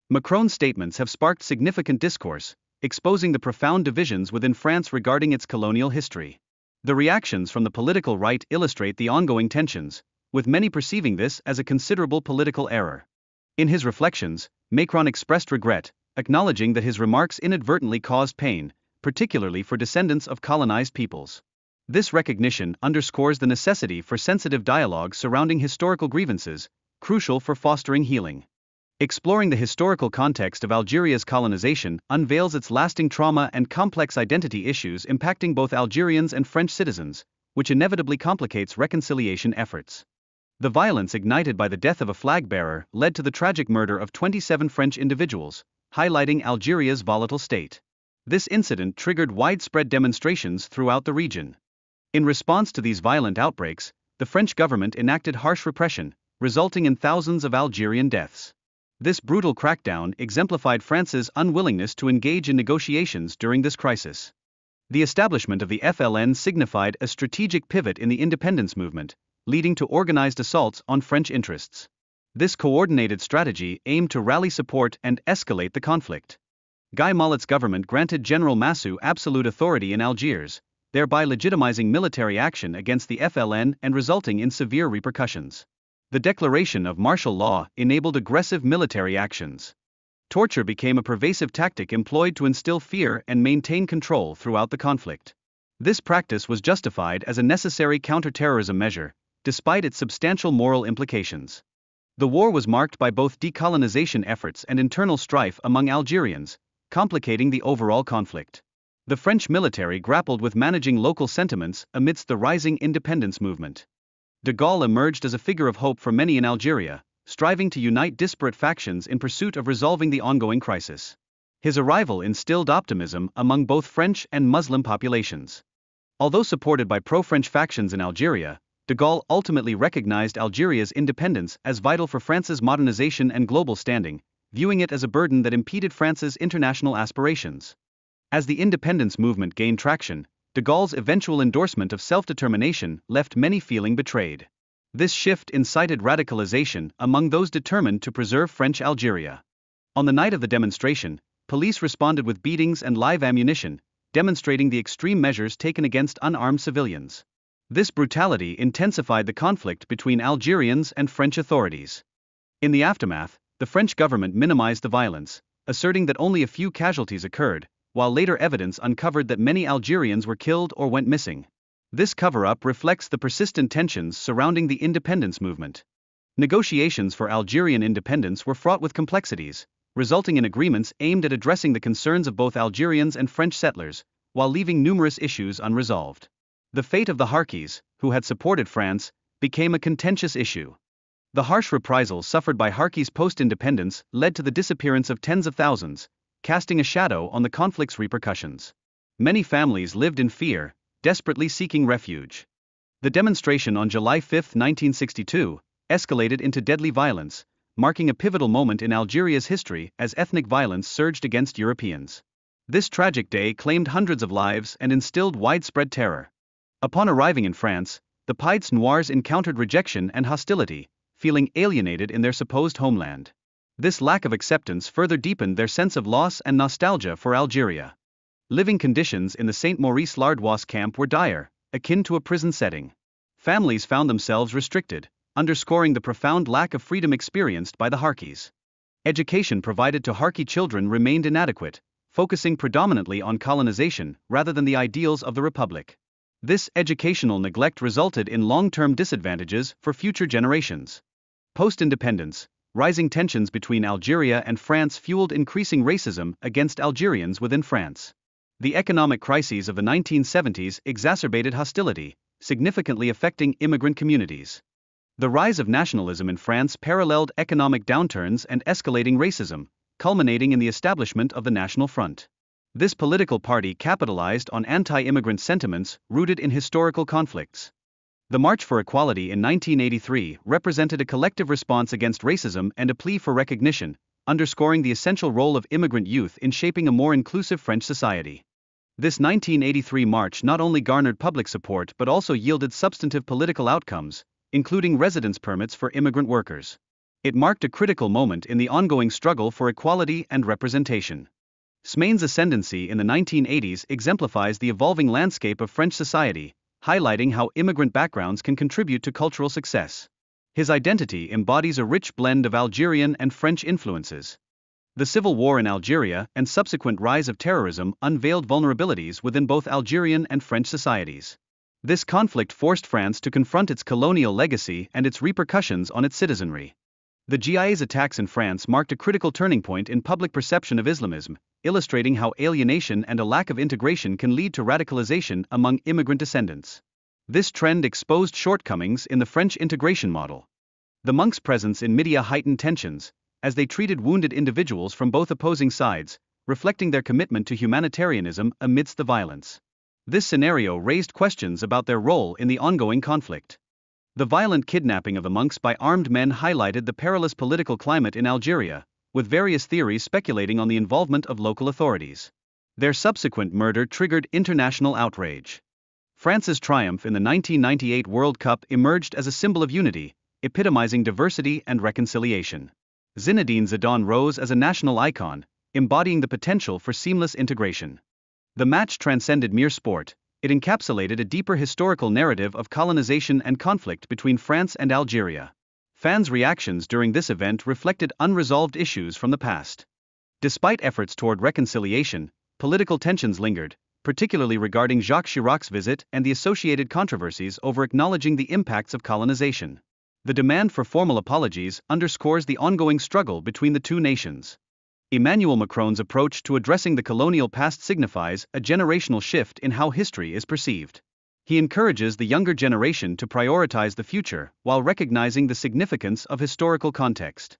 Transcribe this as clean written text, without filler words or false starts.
Macron's statements have sparked significant discourse, exposing the profound divisions within France regarding its colonial history. The reactions from the political right illustrate the ongoing tensions, with many perceiving this as a considerable political error. In his reflections, Macron expressed regret, acknowledging that his remarks inadvertently caused pain, particularly for descendants of colonized peoples. This recognition underscores the necessity for sensitive dialogue surrounding historical grievances, crucial for fostering healing. Exploring the historical context of Algeria's colonization unveils its lasting trauma and complex identity issues impacting both Algerians and French citizens, which inevitably complicates reconciliation efforts. The violence ignited by the death of a flag bearer led to the tragic murder of 27 French individuals, highlighting Algeria's volatile state. This incident triggered widespread demonstrations throughout the region. In response to these violent outbreaks, the French government enacted harsh repression, resulting in thousands of Algerian deaths. This brutal crackdown exemplified France's unwillingness to engage in negotiations during this crisis. The establishment of the FLN signified a strategic pivot in the independence movement, leading to organized assaults on French interests. This coordinated strategy aimed to rally support and escalate the conflict. Guy Mollet's government granted General Massou absolute authority in Algiers, thereby legitimizing military action against the FLN and resulting in severe repercussions. The declaration of martial law enabled aggressive military actions. Torture became a pervasive tactic employed to instill fear and maintain control throughout the conflict. This practice was justified as a necessary counterterrorism measure, despite its substantial moral implications. The war was marked by both decolonization efforts and internal strife among Algerians, complicating the overall conflict. The French military grappled with managing local sentiments amidst the rising independence movement. De Gaulle emerged as a figure of hope for many in Algeria, striving to unite disparate factions in pursuit of resolving the ongoing crisis. His arrival instilled optimism among both French and Muslim populations. Although supported by pro-French factions in Algeria, de Gaulle ultimately recognized Algeria's independence as vital for France's modernization and global standing, viewing it as a burden that impeded France's international aspirations. As the independence movement gained traction, de Gaulle's eventual endorsement of self-determination left many feeling betrayed. This shift incited radicalization among those determined to preserve French Algeria. On the night of the demonstration, police responded with beatings and live ammunition, demonstrating the extreme measures taken against unarmed civilians. This brutality intensified the conflict between Algerians and French authorities. In the aftermath, the French government minimized the violence, asserting that only a few casualties occurred, while later evidence uncovered that many Algerians were killed or went missing. This cover-up reflects the persistent tensions surrounding the independence movement. Negotiations for Algerian independence were fraught with complexities, resulting in agreements aimed at addressing the concerns of both Algerians and French settlers, while leaving numerous issues unresolved. The fate of the Harkis, who had supported France, became a contentious issue. The harsh reprisals suffered by Harkis post-independence led to the disappearance of tens of thousands, casting a shadow on the conflict's repercussions. Many families lived in fear, desperately seeking refuge. The demonstration on July 5, 1962, escalated into deadly violence, marking a pivotal moment in Algeria's history as ethnic violence surged against Europeans. This tragic day claimed hundreds of lives and instilled widespread terror. Upon arriving in France, the Pieds Noirs encountered rejection and hostility, feeling alienated in their supposed homeland. This lack of acceptance further deepened their sense of loss and nostalgia for Algeria. Living conditions in the Saint-Maurice-l'Ardoise camp were dire, akin to a prison setting. Families found themselves restricted, underscoring the profound lack of freedom experienced by the Harkis. Education provided to Harki children remained inadequate, focusing predominantly on colonization rather than the ideals of the Republic. This educational neglect resulted in long-term disadvantages for future generations. Post-independence, rising tensions between Algeria and France fueled increasing racism against Algerians within France. The economic crises of the 1970s exacerbated hostility, significantly affecting immigrant communities. The rise of nationalism in France paralleled economic downturns and escalating racism, culminating in the establishment of the National Front. This political party capitalized on anti-immigrant sentiments rooted in historical conflicts. The March for Equality in 1983 represented a collective response against racism and a plea for recognition, underscoring the essential role of immigrant youth in shaping a more inclusive French society. This 1983 march not only garnered public support but also yielded substantive political outcomes, including residence permits for immigrant workers. It marked a critical moment in the ongoing struggle for equality and representation. Smain's ascendancy in the 1980s exemplifies the evolving landscape of French society, highlighting how immigrant backgrounds can contribute to cultural success. His identity embodies a rich blend of Algerian and French influences. The civil war in Algeria and subsequent rise of terrorism unveiled vulnerabilities within both Algerian and French societies. This conflict forced France to confront its colonial legacy and its repercussions on its citizenry. The GIA's attacks in France marked a critical turning point in public perception of Islamism, illustrating how alienation and a lack of integration can lead to radicalization among immigrant descendants. This trend exposed shortcomings in the French integration model. The monks' presence in Midi heightened tensions, as they treated wounded individuals from both opposing sides, reflecting their commitment to humanitarianism amidst the violence. This scenario raised questions about their role in the ongoing conflict. The violent kidnapping of the monks by armed men highlighted the perilous political climate in Algeria, with various theories speculating on the involvement of local authorities. Their subsequent murder triggered international outrage. France's triumph in the 1998 World Cup emerged as a symbol of unity, epitomizing diversity and reconciliation. Zinedine Zidane rose as a national icon, embodying the potential for seamless integration. The match transcended mere sport. It encapsulated a deeper historical narrative of colonization and conflict between France and Algeria. Fans' reactions during this event reflected unresolved issues from the past. Despite efforts toward reconciliation, political tensions lingered, particularly regarding Jacques Chirac's visit and the associated controversies over acknowledging the impacts of colonization. The demand for formal apologies underscores the ongoing struggle between the two nations. Emmanuel Macron's approach to addressing the colonial past signifies a generational shift in how history is perceived. He encourages the younger generation to prioritize the future while recognizing the significance of historical context.